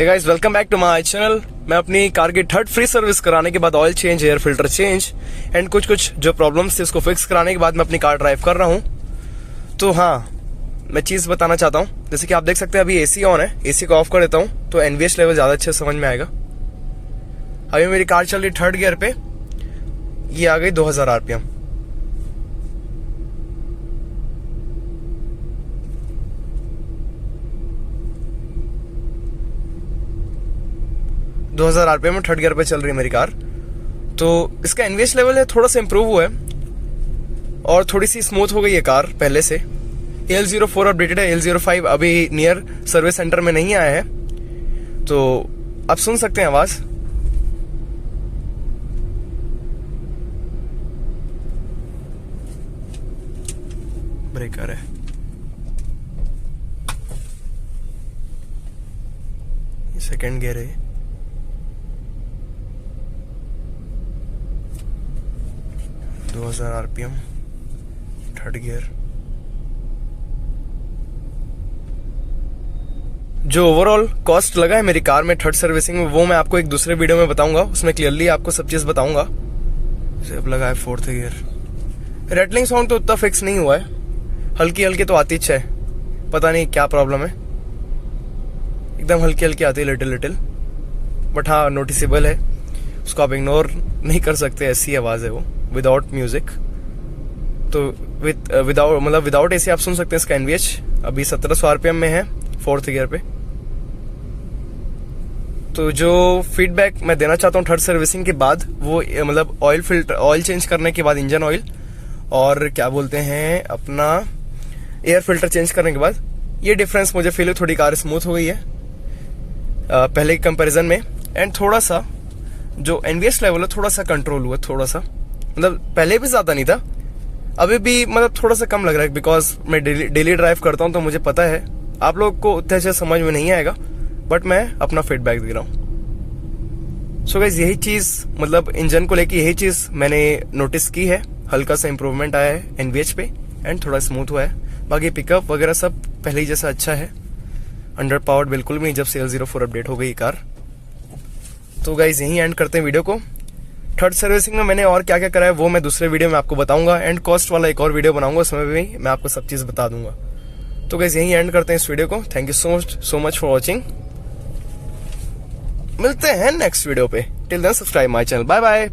Hey guys, welcome back to my channel. मैं अपनी car की थर्ड फ्री सर्विस कराने के बाद oil change, air filter change and कुछ जो प्रॉब्लम्स थे उसको फिक्स कराने के बाद मैं अपनी कार ड्राइव कर रहा हूँ। तो हाँ, मैं चीज़ बताना चाहता हूँ। जैसे कि आप देख सकते हैं अभी एसी ऑन है, एसी को ऑफ कर देता हूँ तो एनवीएच लेवल ज़्यादा अच्छे समझ में आएगा। अभी मेरी कार चल रही थर्ड गियर पे, ये आ गई 2000 आरपीएम। आरपीएम में थर्ड गियर पे चल रही है मेरी कार। तो इसका एनवीएच लेवल है थोड़ा सा इंप्रूव हुआ है और थोड़ी सी स्मूथ हो गई है कार पहले से। L04 अपडेटेड है, L05 अभी नियर सर्विस सेंटर में नहीं आया है, तो आप सुन सकते हैं आवाज। ब्रेकर है, सेकंड गियर है। RPM, third gear. जो ओवरऑल कॉस्ट लगा है मेरी कार में थर्ड सर्विसिंग में, वो मैं आपको एक दूसरे वीडियो में बताऊंगा। उसमें क्लियरली आपको सब चीज बताऊंगा। अब लगा है फोर्थ गियर। रेटलिंग साउंड तो उतना फिक्स नहीं हुआ है, हल्की हल्की तो आती है, पता नहीं क्या प्रॉब्लम है। एकदम हल्की हल्की आती है, लिटिल लिटिल, बट हाँ नोटिसेबल है। उसको आप इग्नोर नहीं कर सकते, ऐसी आवाज है वो विदाउट म्यूजिक। तो विदाउट एसी आप सुन सकते हैं। इसका एनवीएच अभी 1700 आरपीएम में है फोर्थ गियर पे। तो जो फीडबैक मैं देना चाहता हूँ थर्ड सर्विसिंग के बाद, वो ऑयल फिल्टर, ऑयल चेंज करने के बाद इंजन ऑयल, और क्या बोलते हैं अपना एयर फिल्टर चेंज करने के बाद, ये डिफरेंस मुझे फील है। थोड़ी कार स्मूथ हो गई है पहले के कंपैरिजन में, एंड थोड़ा सा जो एनवीएच लेवल है थोड़ा सा कंट्रोल हुआ, थोड़ा सा। पहले भी ज्यादा नहीं था, अभी भी थोड़ा सा कम लग रहा है, बिकॉज मैं डेली ड्राइव करता हूँ। तो मुझे पता है आप लोग को उतने अच्छे समझ में नहीं आएगा, बट मैं अपना फीडबैक दे रहा हूँ। सो गाइस, यही चीज इंजन को लेके यही चीज मैंने नोटिस की है। हल्का सा इंप्रूवमेंट आया है एनवीएच पे एंड थोड़ा स्मूथ हुआ है। बाकी पिकअप वगैरह सब पहले ही जैसा अच्छा है। अंडर पावर्ड बिल्कुल भी नहीं जब से L04 अपडेट हो गई कार। तो गाइस, यही एंड करते हैं वीडियो को। थर्ड सर्विसिंग में मैंने और क्या क्या करा है वो मैं दूसरे वीडियो में आपको बताऊंगा, एंड कॉस्ट वाला एक और वीडियो बनाऊंगा, उसमें भी मैं आपको सब चीज बता दूंगा। तो गाइस, यही एंड करते हैं इस वीडियो को। Thank you so much for watching. मिलते हैं नेक्स्ट वीडियो पे। Till then subscribe my channel. Bye bye.